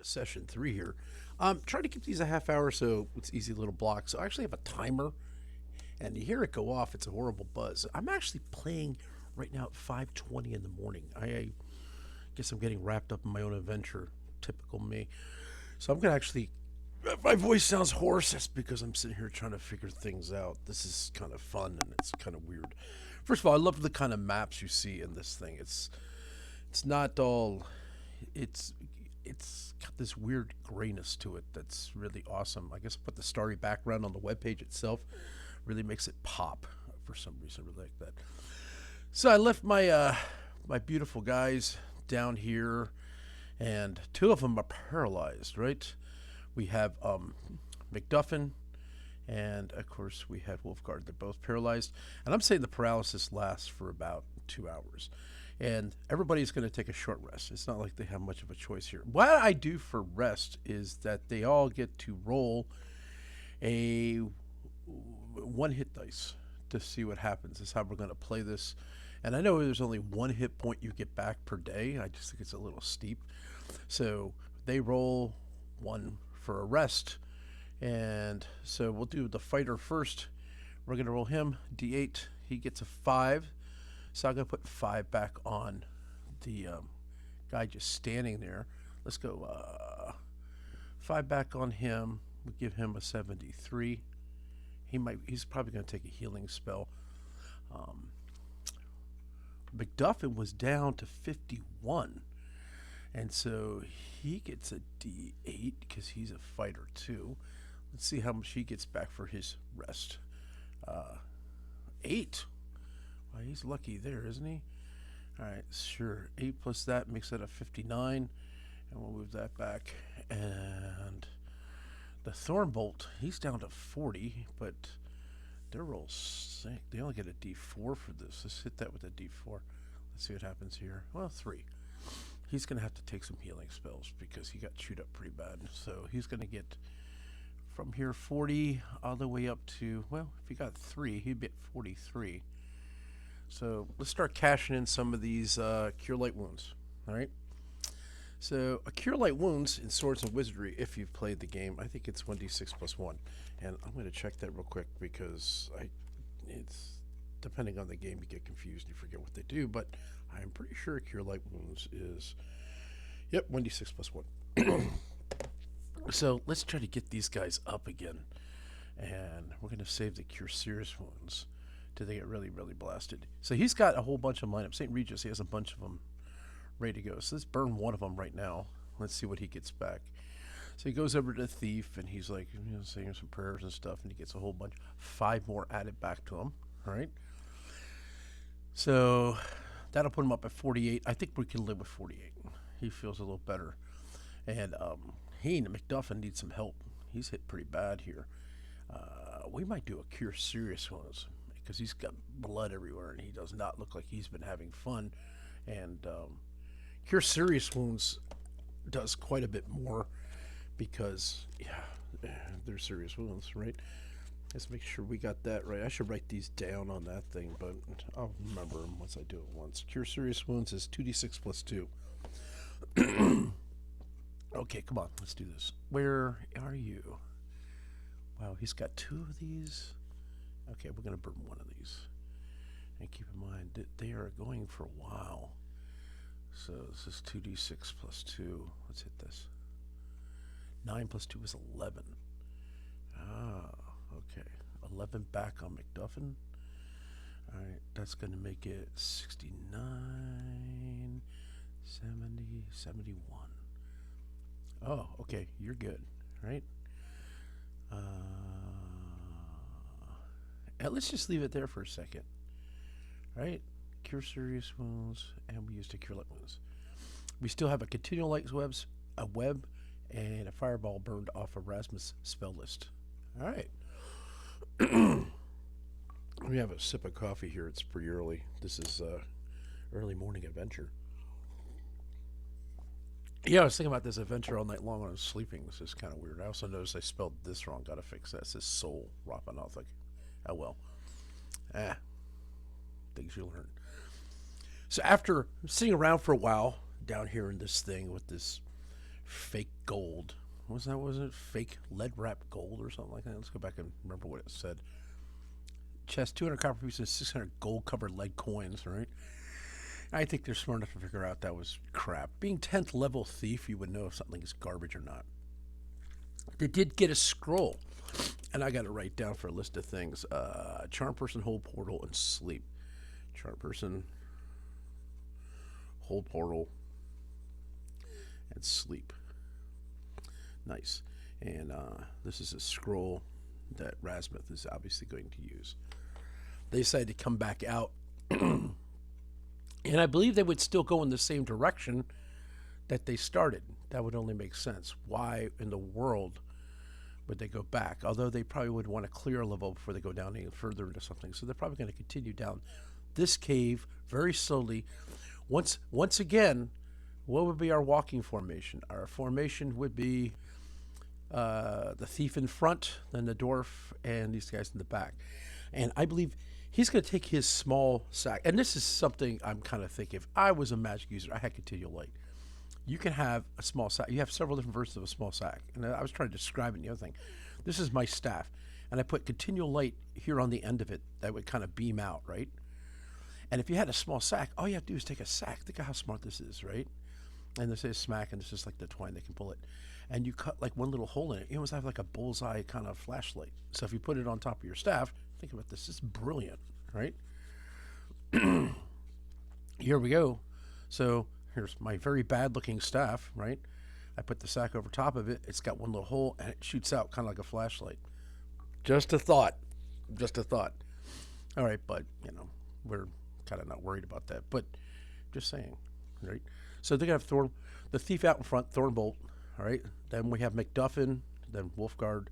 session 3 here. Try to keep these a half hour so it's easy little blocks. So I actually have a timer, and you hear it go off. It's a horrible buzz. I'm actually playing right now at 5:20 in the morning. I guess I'm getting wrapped up in my own adventure. Typical me. So I'm gonna actually. If my voice sounds hoarse, that's because I'm sitting here trying to figure things out. This is kind of fun and it's kind of weird. First of all, I love the kind of maps you see in this thing. It's not all. It's it's got this weird grayness to it that's really awesome. I guess put the starry background on the webpage itself really makes it pop for some reason. I really like that. So I left my beautiful guys down here, and two of them are paralyzed. Right, we have McDuffin, and of course we had Wolfguard. They're both paralyzed, and I'm saying the paralysis lasts for about 2 hours. And everybody's going to take a short rest. It's not like they have much of a choice here. What I do for rest is that they all get to roll a one hit dice to see what happens. This is how we're going to play this. And I know there's only one hit point you get back per day. I just think it's a little steep. So they roll one for a rest. And so we'll do the fighter first. We're going to roll him D8. He gets a 5. So I'm going to put 5 back on the guy just standing there. Let's go 5 back on him. We'll give him a 73. He's probably going to take a healing spell. McDuffin was down to 51. And so he gets a D8 because he's a fighter too. Let's see how much he gets back for his rest. 8. Well, he's lucky there, isn't he? All right, sure. 8 plus that makes that a 59. And we'll move that back. And the Thornbolt, he's down to 40, but their rolls sink. They only get a D4 for this. Let's hit that with a D4. Let's see what happens here. Well, 3. He's going to have to take some healing spells because he got chewed up pretty bad. So he's going to get from here 40 all the way up to, well, if he got 3, he'd be at 43. So let's start cashing in some of these Cure Light Wounds. All right. So a Cure Light Wounds in Swords and Wizardry, if you've played the game, I think it's 1d6 plus 1. And I'm going to check that real quick because it's depending on the game, you get confused and you forget what they do. But I'm pretty sure Cure Light Wounds is, yep, 1d6 plus 1. So let's try to get these guys up again. And we're going to save the Cure Serious Wounds till they get really, really blasted. So he's got a whole bunch of lineup. St. Regis, he has a bunch of them ready to go. So let's burn one of them right now. Let's see what he gets back. So he goes over to the Thief, and he's like, saying some prayers and stuff, and he gets a whole bunch. 5 more added back to him. All right. So that'll put him up at 48. I think we can live with 48. He feels a little better. And he and McDuffin need some help. He's hit pretty bad here. We might do a Cure Serious Wounds because he's got blood everywhere, and he does not look like he's been having fun. And Cure Serious Wounds does quite a bit more because, yeah, they're serious wounds, right? Let's make sure we got that right. I should write these down on that thing, but I'll remember them once I do it once. Cure Serious Wounds is 2d6 plus 2. Okay, come on, let's do this. Where are you? Wow, he's got 2 of these. Okay, we're going to burn 1 of these. And keep in mind that they are going for a while. So this is 2d6 plus 2. Let's hit this. 9 plus 2 is 11. Ah, okay. 11 back on McDuffin. All right, that's going to make it 69, 70, 71. Oh, okay, you're good, right? And let's just leave it there for a second. Right? Cure Serious Wounds, and we used to Cure Light Wounds. We still have a Continual Light Webs, a web, and a fireball burned off of Rasmus' spell list. All right. Let me have a sip of coffee here. It's pretty early. This is early morning adventure. Yeah, I was thinking about this adventure all night long when I was sleeping. This is kind of weird. I also noticed I spelled this wrong. Gotta fix that. It says soul, Rappan, Athuk. Oh well. Things you learn. So after sitting around for a while down here in this thing with this fake gold. Was it fake lead wrapped gold or something like that? Let's go back and remember what it said. Chest, 200 copper pieces, 600 gold covered lead coins, right? I think they're smart enough to figure out that was crap. Being 10th level thief, you would know if something is garbage or not. They did get a scroll, and I got to write down for a list of things. Charm person, hold portal, and sleep. Charm person, hold portal, and sleep. Nice. And this is a scroll that Rasmuth is obviously going to use. They decided to come back out, and I believe they would still go in the same direction that they started. That would only make sense. Why in the world would they go back? Although they probably would want to clear a level before they go down any further into something. So they're probably going to continue down this cave very slowly. Once again, what would be our walking formation? Our formation would be the thief in front, then the dwarf, and these guys in the back. And I believe he's going to take his small sack. And this is something I'm kind of thinking. If I was a magic user, I had continual light. You can have a small sack. You have several different versions of a small sack. And I was trying to describe it in the other thing. This is my staff. And I put continual light here on the end of it that would kind of beam out, right? And if you had a small sack, all you have to do is take a sack. Think of how smart this is, right? And this is smack, and this is like the twine they can pull it. And you cut like one little hole in it. You almost have like a bullseye kind of flashlight. So if you put it on top of your staff, think about this. It's brilliant, right? Here we go. So here's my very bad looking staff, right? I put the sack over top of it. It's got one little hole, and it shoots out kind of like a flashlight. Just a thought. Just a thought. All right, but, we're kind of not worried about that. But just saying, right? So they're going to have the thief out in front, Thornbolt, all right? Then we have MacDuffin, then Wolfguard,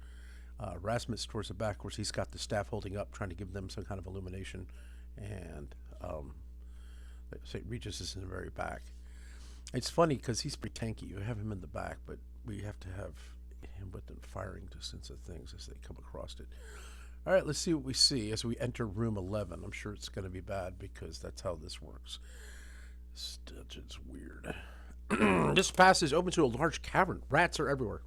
Rasmus towards the back. Of course, he's got the staff holding up, trying to give them some kind of illumination. And St. Regis is in the very back. It's funny because he's pretty tanky. You have him in the back, but we have to have him within firing distance of things as they come across it. All right, let's see what we see as we enter room 11. I'm sure it's going to be bad because that's how this works. This dungeon's weird. This passage opens to a large cavern. Rats are everywhere.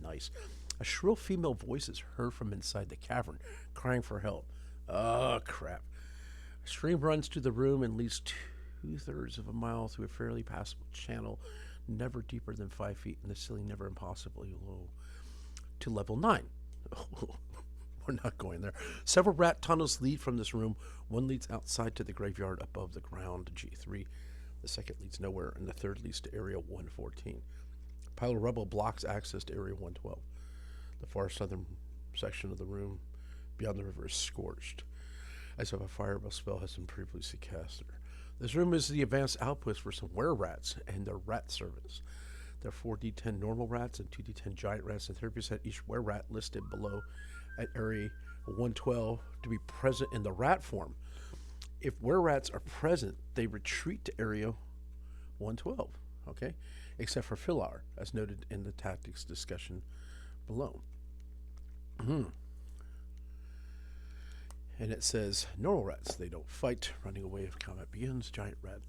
Nice. A shrill female voice is heard from inside the cavern, crying for help. Oh, crap. A stream runs to the room and leads 2/3 of a mile through a fairly passable channel, never deeper than 5 feet, and the ceiling never impossibly low, to level 9. We're not going there. Several rat tunnels lead from this room. One leads outside to the graveyard above the ground, G3. The second leads nowhere, and the third leads to Area 114. A pile of rubble blocks access to Area 112. The far southern section of the room beyond the river is scorched, as if a fireball spell has been previously cast there. This room is the advanced outpost for some were-rats and their rat servants. There are 4 D10 normal rats and 2 D10 giant rats, and 30% each were-rat listed below at Area 112 to be present in the rat form. If were-rats are present, they retreat to Area 112, okay? Except for Philar, as noted in the tactics discussion below. And it says, normal rats, they don't fight. Running away if combat begins. Giant rat.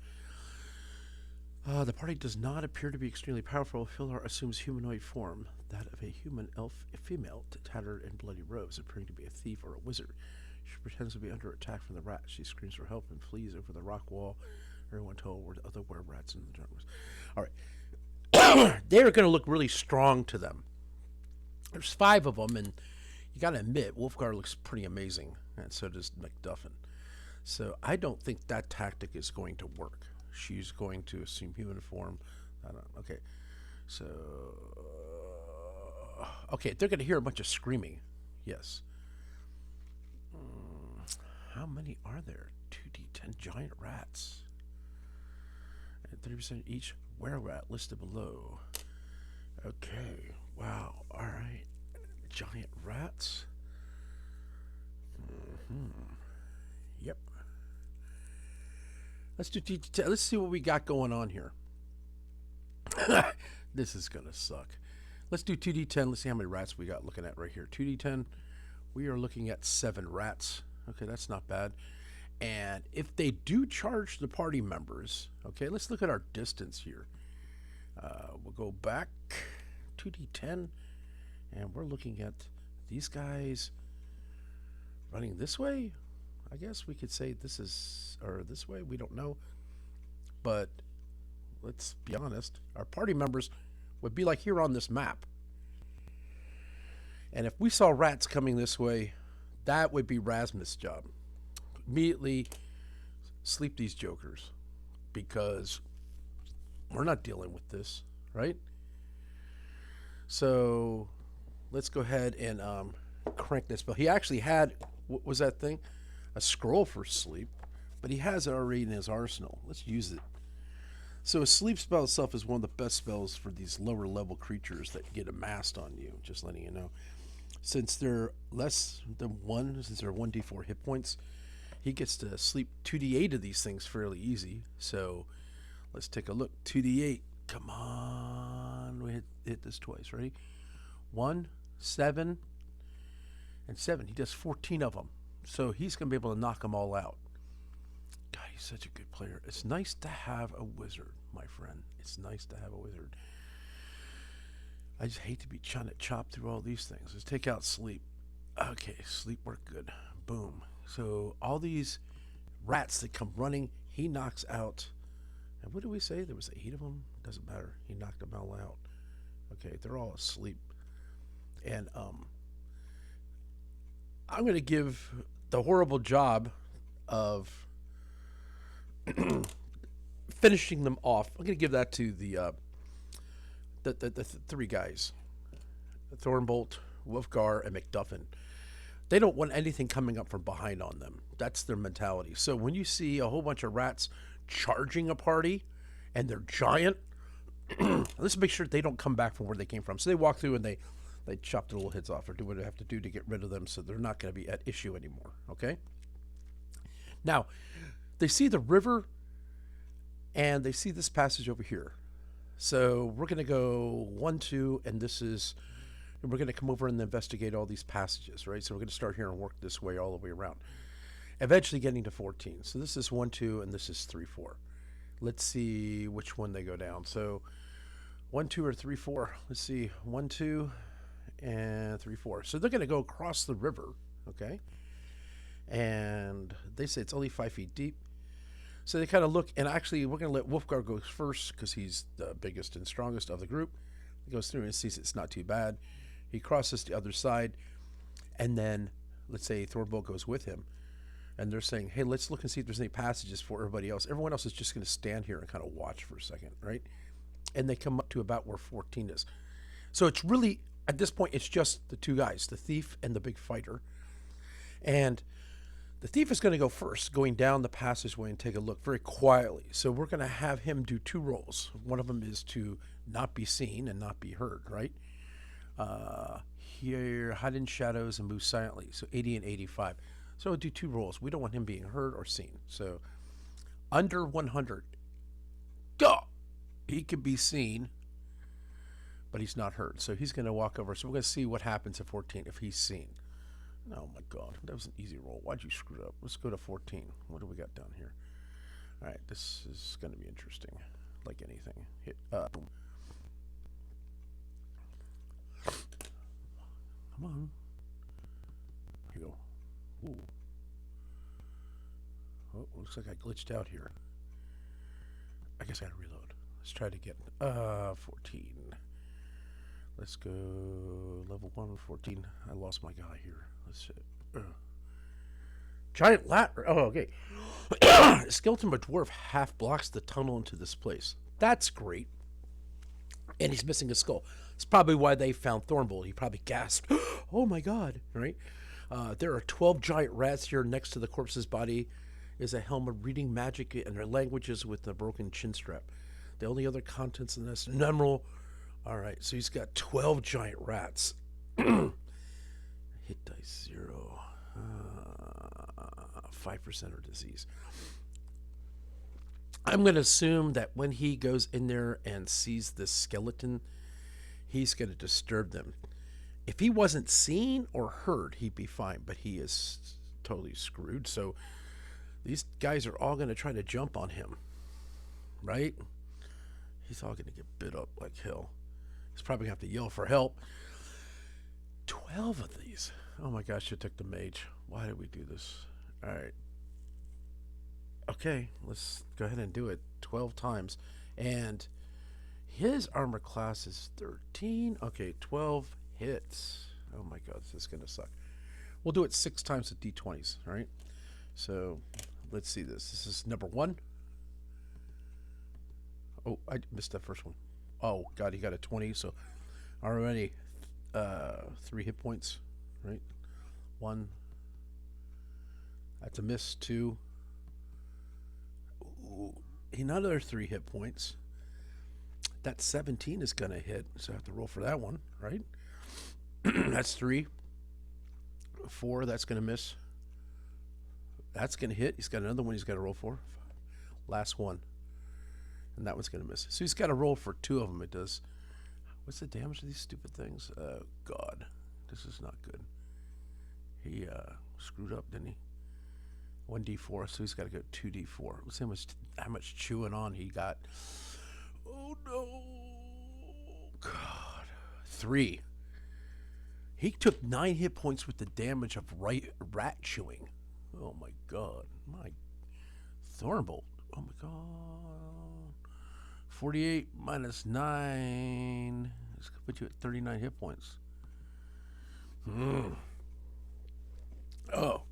The party does not appear to be extremely powerful. Philar assumes humanoid form, that of a human elf female, tattered in bloody robes, appearing to be a thief or a wizard. She pretends to be under attack from the rats. She screams for help and flees over the rock wall. Everyone told where the other were-rats in the darkness. All right. They're going to look really strong to them. There's 5 of them, and you got to admit, Wolfguard looks pretty amazing, and so does MacDuffin. So I don't think that tactic is going to work. She's going to assume human form. Okay. So, okay, they're going to hear a bunch of screaming. Yes. How many are there? 2d10 giant rats. And 30% each were-rat listed below. Okay. Wow. All right. Giant rats. Yep. Let's see what we got going on here. This is gonna suck. Let's do 2d10. Let's see how many rats we got looking at right here. 2d10. We are looking at 7 rats. Okay, that's not bad. And if they do charge the party members, okay, let's look at our distance here. We'll go back 2d10, and we're looking at these guys running this way. I guess we could say this is, or this way, we don't know. But let's be honest, our party members would be like here on this map. And if we saw rats coming this way, that would be Rasmus's job. Immediately sleep these jokers, because we're not dealing with this, right? So let's go ahead and crank this spell. He actually had, what was that thing? A scroll for sleep, but he has it already in his arsenal. Let's use it. So a sleep spell itself is one of the best spells for these lower level creatures that get amassed on you, just letting you know. Since they're less than 1, since they're 1d4 hit points, he gets to sleep 2d8 of these things fairly easy. So let's take a look. 2d8. Come on. We hit this twice. Ready? 1, 7, and 7. He does 14 of them. So he's going to be able to knock them all out. God, he's such a good player. It's nice to have a wizard, my friend. It's nice to have a wizard. I just hate to be trying to chop through all these things. Let's take out sleep. Okay, sleep worked good. Boom. So all these rats that come running, he knocks out. And what do we say? There was 8 of them? Doesn't matter. He knocked them all out. Okay, they're all asleep. And I'm going to give the horrible job of finishing them off. I'm going to give that to the 3 guys, Thornbolt, Wolfgar, and McDuffin. They don't want anything coming up from behind on them. That's their mentality. So when you see a whole bunch of rats charging a party and they're giant, let's make sure they don't come back from where they came from. So they walk through and they chop their little heads off or do what they have to do to get rid of them, so they're not going to be at issue anymore. Okay? Now, they see the river and they see this passage over here. So we're going to go 1, 2, and we're going to come over and investigate all these passages, right? So we're going to start here and work this way all the way around, eventually getting to 14. So this is 1, 2, and this is 3, 4. Let's see which one they go down. So 1, 2, or 3, 4. Let's see, 1, 2, and 3, 4. So they're going to go across the river, okay? And they say it's only 5 feet deep. So they kind of look, and actually we're going to let Wolfgar go first because he's the biggest and strongest of the group. He goes through and sees it's not too bad. He crosses the other side, and then let's say Thorbolt goes with him, and they're saying, hey, let's look and see if there's any passages for everybody else. Everyone else is just going to stand here and kind of watch for a second, right? And they come up to about where 14 is. So it's really, at this point, it's just the 2 guys, the thief and the big fighter. And the thief is going to go first, going down the passageway and take a look very quietly. So we're going to have him do 2 rolls. One of them is to not be seen and not be heard, right? Here, hide in shadows and move silently. So 80 and 85. So we'll do 2 rolls. We don't want him being heard or seen. So under 100, go! He can be seen, but he's not heard. So he's going to walk over. So we're going to see what happens at 14 if he's seen. Oh my God, that was an easy roll. Why'd you screw it up? Let's go to 14. What do we got down here? All right, this is going to be interesting, like anything. Hit, boom. Come on. Here you go. Ooh. Oh, looks like I glitched out here. I guess I gotta reload. Let's try to get 14. Let's go level 1, 14. I lost my guy here. Let's giant ladder. Oh, okay. Skeleton of a dwarf half blocks the tunnel into this place. That's great. And he's missing a skull. It's probably why they found Thornbolt. He probably gasped, oh my God, right? There are 12 giant rats here. Next to the corpse's body is a Helm reading magic and their languages with a broken chin strap. The only other contents in this numeral. All right, so he's got 12 giant rats. Hit dice 0. 5% are disease. I'm going to assume that when he goes in there and sees this skeleton, he's going to disturb them. If he wasn't seen or heard, he'd be fine, but he is totally screwed. So these guys are all going to try to jump on him, right? He's all gonna get bit up like hell. He's probably gonna have to yell for help. 12 of these. Oh my gosh, I took the mage. Why did we do this? All right. Okay, let's go ahead and do it 12 times. And his armor class is 13. Okay, 12 hits. Oh my god, this is going to suck. We'll do it 6 times with d20s, all right? So let's see this. This is number 1. Oh, I missed that first one. Oh god, he got a 20, so already 3 hit points, right? 1. That's a miss. 2. Ooh, another 3 hit points. That 17 is going to hit, so I have to roll for that one, right? That's 3. 4, that's going to miss. That's going to hit. He's got another one he's got to roll for. Last one. And that one's going to miss. So he's got to roll for 2 of them. It does. What's the damage of these stupid things? God. This is not good. He screwed up, didn't he? 1d4, so he's got to go 2d4. Let's see how much chewing on he got. Oh no. God. 3. He took 9 hit points with the damage of rat chewing. Oh my god. My Thornbolt. Oh my god. 48 minus 9. It's going to put you at 39 hit points. Oh.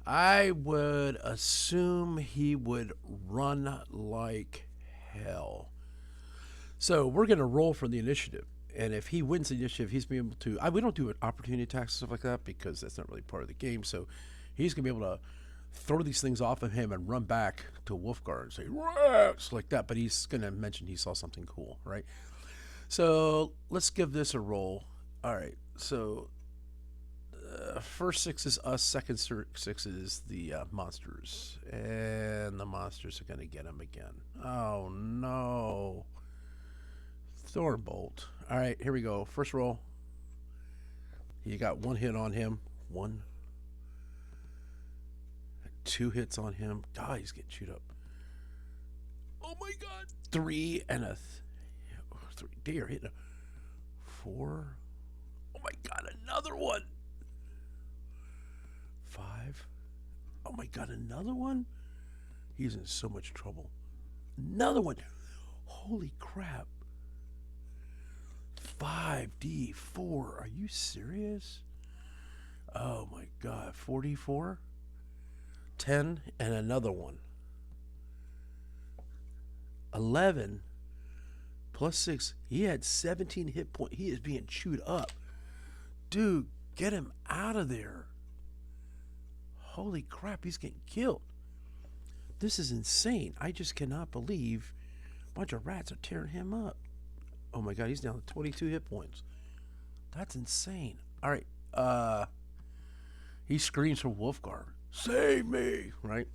I would assume he would run like hell. So we're going to roll for the initiative. And if he wins the initiative, he's going to be able to... we don't do opportunity attacks and stuff like that because that's not really part of the game. So he's going to be able to throw these things off of him and run back to Wolfgar and say, "Rats!" like that. But he's going to mention he saw something cool, right? So let's give this a roll. All right. So first 6 is us. Second 6 is the monsters. And the monsters are going to get him again. Oh, no. Thornbolt. All right, here we go. First roll. You got 1 hit on him. 1. 2 hits on him. God, he's getting chewed up. Oh my god. 3 and a 3. Dear, hitting a 4. Oh my god, another one. 5. Oh my god, another one. He's in so much trouble. Another one. Holy crap. 5d4. Are you serious? Oh my god. 44. 10 and another one. 11 plus 6. He had 17 hit points. He is being chewed up. Dude, get him out of there. Holy crap, he's getting killed. This is insane. I just cannot believe a bunch of rats are tearing him up. Oh my god, he's down to 22 hit points. That's insane. All right. He screams for Wolfgar. Save me, right?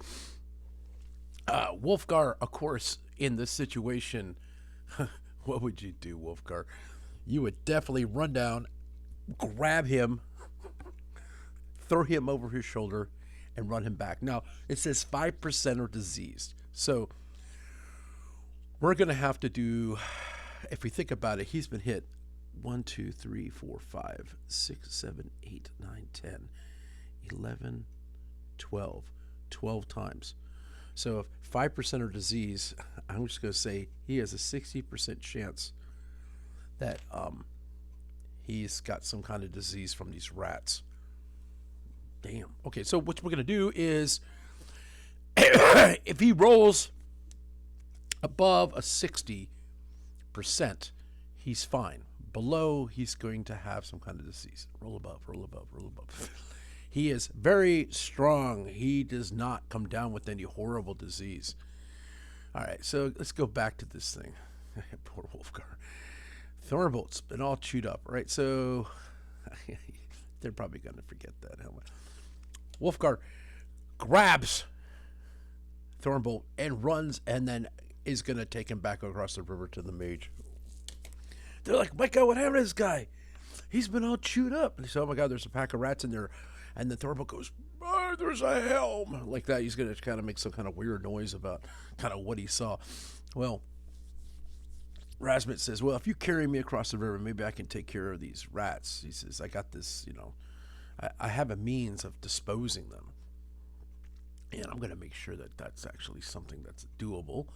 Wolfgar, of course, in this situation, what would you do, Wolfgar? You would definitely run down, grab him, throw him over his shoulder, and run him back. Now, it says 5% are diseased. So we're going to have to do, if we think about it, he's been hit 1, 2, 3, 4, 5, 6, 7, 8, 9, 10, 11, 12 times. So if 5% are disease, I'm just going to say he has a 60% chance that he's got some kind of disease from these rats. Damn. Okay, so what we're going to do is if he rolls above a 60%, he's fine. Below, he's going to have some kind of disease. Roll above, roll above, roll above. He is very strong. He does not come down with any horrible disease. All right, so let's go back to this thing. Poor Wolfgar. Thornbolt's been all chewed up, right? So they're probably going to forget that helmet. Wolfgar grabs Thornbolt and runs and then is going to take him back across the river to the mage. They're like, my God, what happened to this guy? He's been all chewed up. And they say, oh my God, there's a pack of rats in there. And then Thornbolt goes, oh, there's a helm. Like that, he's going to kind of make some kind of weird noise about kind of what he saw. Well, Rasmus says, well, if you carry me across the river, maybe I can take care of these rats. He says, I got this, I have a means of disposing them. And I'm going to make sure that that's actually something that's doable.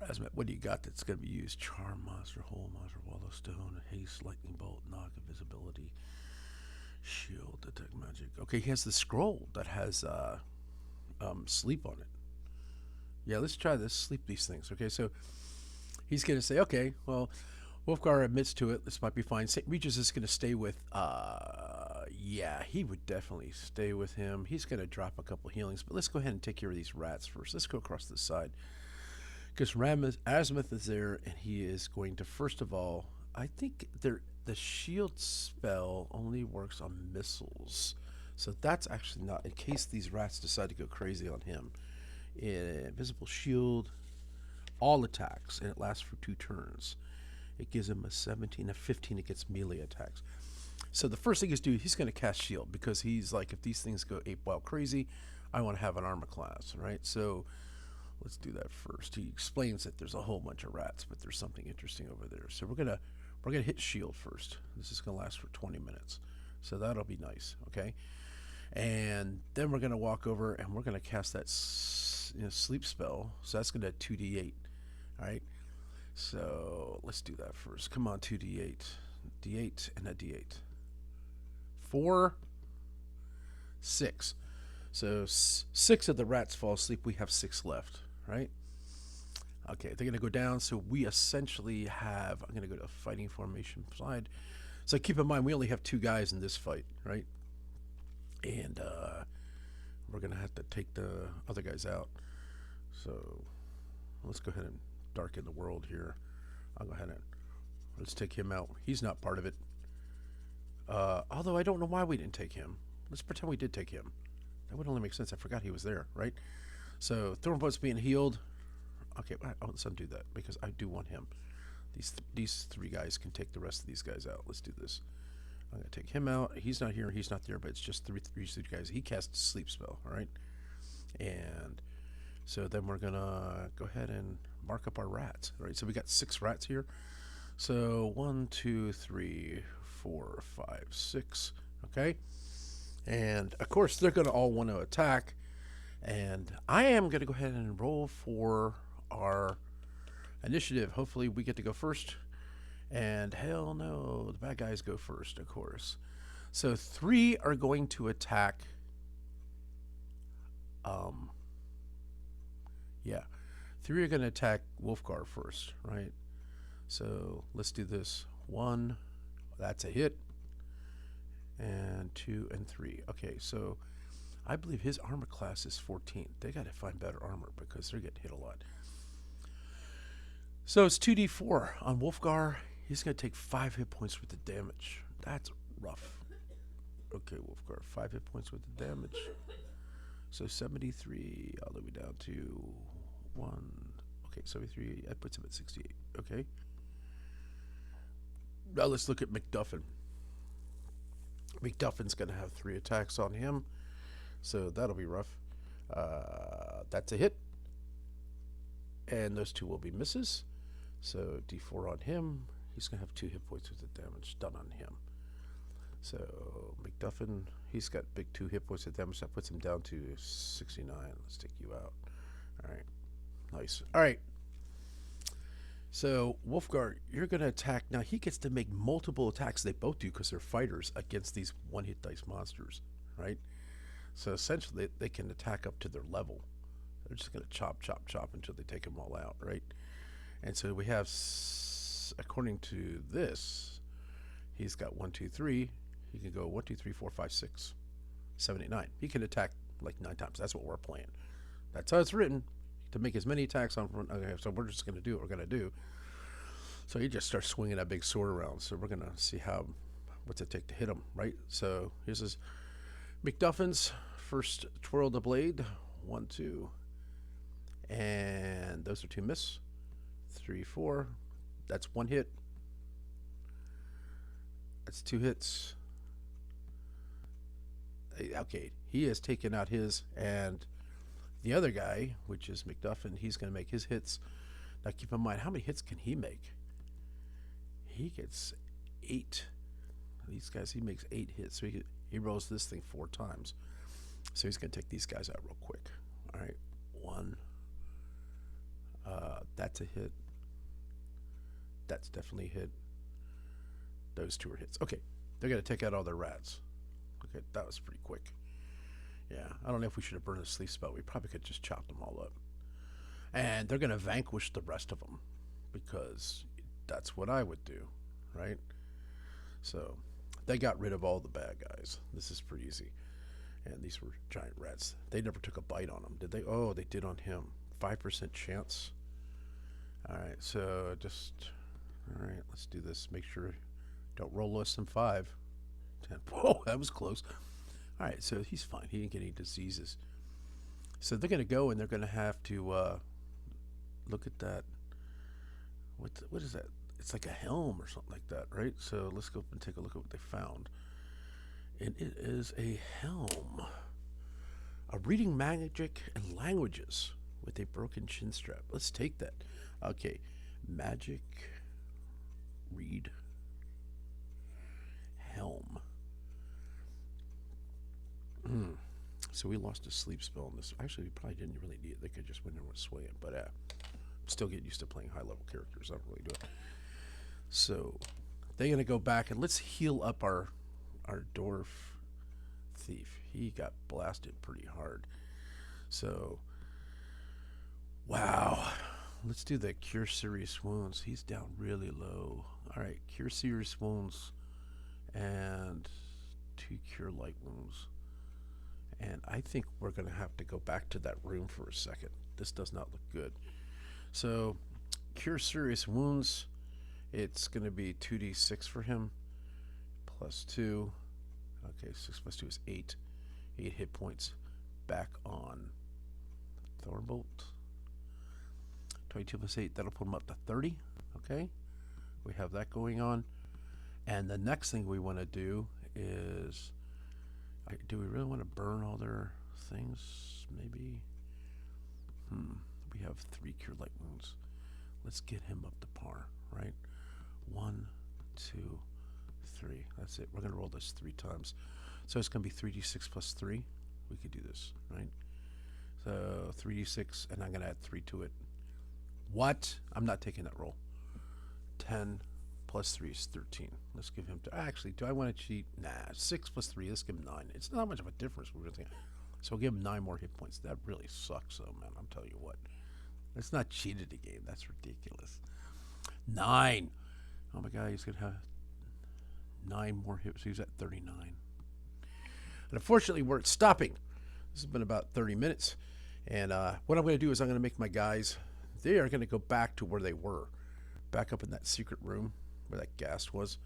Rasmus, what do you got that's going to be used? Charm monster, hole monster, wall of stone, haste, lightning bolt, knock, invisibility, shield, detect magic. Okay, he has the scroll that has sleep on it. Yeah, let's try this. Sleep these things. Okay, so he's going to say, okay, well, Wolfgar admits to it. This might be fine. St. Regis is going to stay with, yeah, he would definitely stay with him. He's going to drop a couple healings, but let's go ahead and take care of these rats first. Let's go across the side. Because Azimuth is there, and he is going to, first of all, I think the shield spell only works on missiles. So that's actually not, in case these rats decide to go crazy on him. Invisible shield, all attacks, and it lasts for 2 turns. It gives him a 17, a 15 against melee attacks. So the first thing he's going to cast shield, because he's like, if these things go ape wild crazy, I want to have an armor class, right? So let's do that first. He explains that there's a whole bunch of rats, but there's something interesting over there. So we're gonna hit shield first. This is gonna last for 20 minutes, so that'll be nice, okay? And then we're gonna walk over and we're gonna cast that sleep spell. So that's gonna 2d8, all right? So let's do that first. Come on, 2d8, d8 and a d8. 4, 6. So 6 of the rats fall asleep. We have 6 left, right? Okay, they're going to go down. So we essentially have, I'm going to go to fighting formation side. So keep in mind, we only have 2 guys in this fight, right? And we're going to have to take the other guys out. So let's go ahead and darken the world here. I'll go ahead and let's take him out. He's not part of it. Although I don't know why we didn't take him. Let's pretend we did take him. That would only make sense. I forgot he was there, right? So Thornboat's being healed. Okay, let's undo that because I do want him. These 3 guys can take the rest of these guys out. Let's do this. I'm going to take him out. He's not here. He's not there, but it's just three guys. He casts a sleep spell, all right? And so then we're going to go ahead and mark up our rats, all right? So we got 6 rats here. So 1, 2, 3, 4, 5, 6, okay? And of course, they're going to all want to attack. And I am going to go ahead and roll for our initiative. Hopefully, we get to go first. And hell no, the bad guys go first, of course. So 3 are going to attack. Yeah, 3 are going to attack Wolfgar first, right? So let's do this. 1, that's a hit. And 2 and 3. Okay, so I believe his armor class is 14. They got to find better armor because they're getting hit a lot. So it's 2d4 on Wolfgar. He's going to take 5 hit points worth of damage. That's rough. Okay, Wolfgar, 5 hit points worth of damage. So 73 all the way down to 1. Okay, 73. That puts him at 68. Okay. Now let's look at McDuffin. McDuffin's going to have 3 attacks on him, so that'll be rough. That's a hit, and those 2 will be misses. So d4 on him. He's going to have 2 hit points with the damage done on him. So McDuffin, he's got big 2 hit points of damage. That puts him down to 69. Let's take you out. All right, nice. All right. So, Wolfgar, you're going to attack. Now, he gets to make multiple attacks. They both do because they're fighters against these 1-hit dice monsters, right? So, essentially, they can attack up to their level. They're just going to chop, chop, chop until they take them all out, right? And so we have, according to this, he's got 1, 2, 3. He can go 1, 2, 3, 4, 5, 6, 7, 8, 9. He can attack like 9 times. That's what we're playing. That's how it's written. To make as many attacks on. Okay, so we're just going to do what we're going to do. So he just starts swinging that big sword around. So we're going to see what's it take to hit him, right? So here's his McDuffin's first twirl the blade. 1, 2, and those are 2 miss. 3, 4. That's 1 hit. That's 2 hits. Okay, he has taken out his, and the other guy, which is McDuffin, he's going to make his hits. Now keep in mind, how many hits can he make? he gets 8. These guys, he makes 8 hits. So he rolls this thing 4 times. So he's going to take these guys out real quick. All right. 1. That's a hit. That's definitely a hit. Those 2 are hits. Okay. They're going to take out all their rats. Okay. That was pretty quick. Yeah. I don't know if we should have burned a sleep spell. We probably could just chop them all up. And they're going to vanquish the rest of them. Because that's what I would do. Right? So they got rid of all the bad guys. This is pretty easy. And these were giant rats. They never took a bite on them, did they? Oh, they did on him. 5% chance. All right, so all right, let's do this. Make sure don't roll less than 5. 10. Whoa, that was close. All right, so he's fine. He didn't get any diseases. So they're going to go and they're going to have to look at that. What is that? It's like a helm or something like that, right? So let's go up and take a look at what they found. And it is a helm. A reading magic and languages with a broken chin strap. Let's take that. Okay. Magic. Read. Helm. So we lost a sleep spell in this. Actually, we probably didn't really need it. They could just went in and sway it. But still get used to playing high-level characters. I don't really do it. So they're going to go back and let's heal up our dwarf thief. He got blasted pretty hard. So, wow. Let's do the cure serious wounds. He's down really low. All right, cure serious wounds and 2 cure light wounds. And I think we're going to have to go back to that room for a second. This does not look good. So, cure serious wounds. It's going to be 2d6 for him. Plus 2. Okay, 6 plus 2 is 8. 8 hit points back on Thornbolt. 22 plus 8, that'll put him up to 30. Okay, we have that going on. And the next thing we want to do is, do we really want to burn all their things? Maybe. We have 3 cure light wounds. Let's get him up to par, right? 1, 2, 3. That's it. We're going to roll this 3 times. So it's going to be 3d6 plus 3. We could do this, right? So 3d6, and I'm going to add 3 to it. What? I'm not taking that roll. 10 plus 3 is 13. Let's give him actually, do I want to cheat? Nah, 6 plus 3. Let's give him 9. It's not much of a difference. So we'll give him 9 more hit points. That really sucks, though, man. I'm telling you what. Let's not cheat at the game. That's ridiculous. 9. Oh, my God. He's going to have 9 more hits. So he's at 39. And unfortunately, we're stopping. This has been about 30 minutes. And what I'm going to do is I'm going to make my guys, they are going to go back to where they were. Back up in that secret room where that ghast was.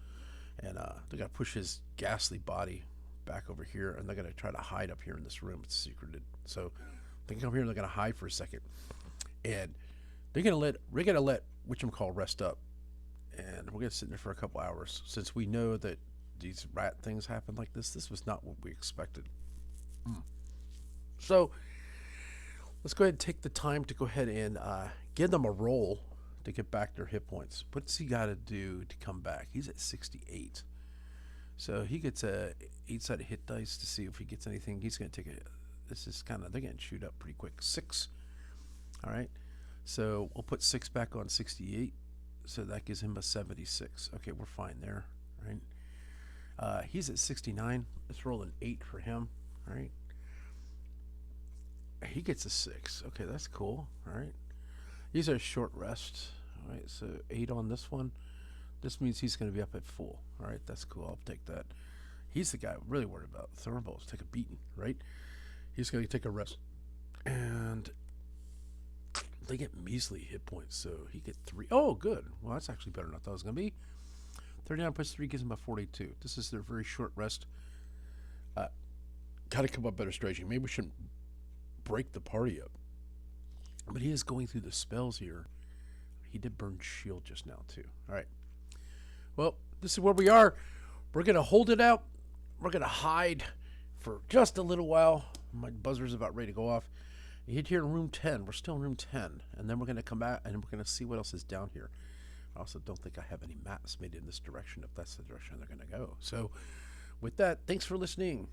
And they're going to push his ghastly body back over here. And they're going to try to hide up here in this room. It's secreted. So they can come here and they're going to hide for a second. And we're going to let whatchamacall rest up. And we're going to sit there for a couple hours. Since we know that these rat things happen like this was not what we expected. So let's go ahead and take the time to go ahead and give them a roll to get back their hit points. What's he got to do to come back? He's at 68. So he gets a 8-sided hit dice to see if he gets anything. He's going to take this is kind of, they're going to shoot up pretty quick. 6. All right. So we'll put 6 back on 68. So that gives him a 76. Okay, we're fine there, right? He's at 69. Let's roll an 8 for him, all right? He gets a 6. Okay, that's cool, all right? These are short rest, all right? So 8 on this one. This means he's going to be up at full, all right? That's cool. I'll take that. He's the guy I'm really worried about. Thornbolts take a beating, right? He's going to take a rest. And they get measly hit points, so he get 3. Oh, good. Well, that's actually better than I thought it was going to be. 39 plus 3 gives him a 42. This is their very short rest. Got to come up better strategy. Maybe we shouldn't break the party up. But he is going through the spells here. He did burn shield just now, too. All right. Well, this is where we are. We're going to hold it out. We're going to hide for just a little while. My buzzer's about ready to go off. You hit here in room 10. We're still in room 10. And then we're going to come back and we're going to see what else is down here. I also don't think I have any maps made in this direction if that's the direction they're going to go. So, with that, thanks for listening.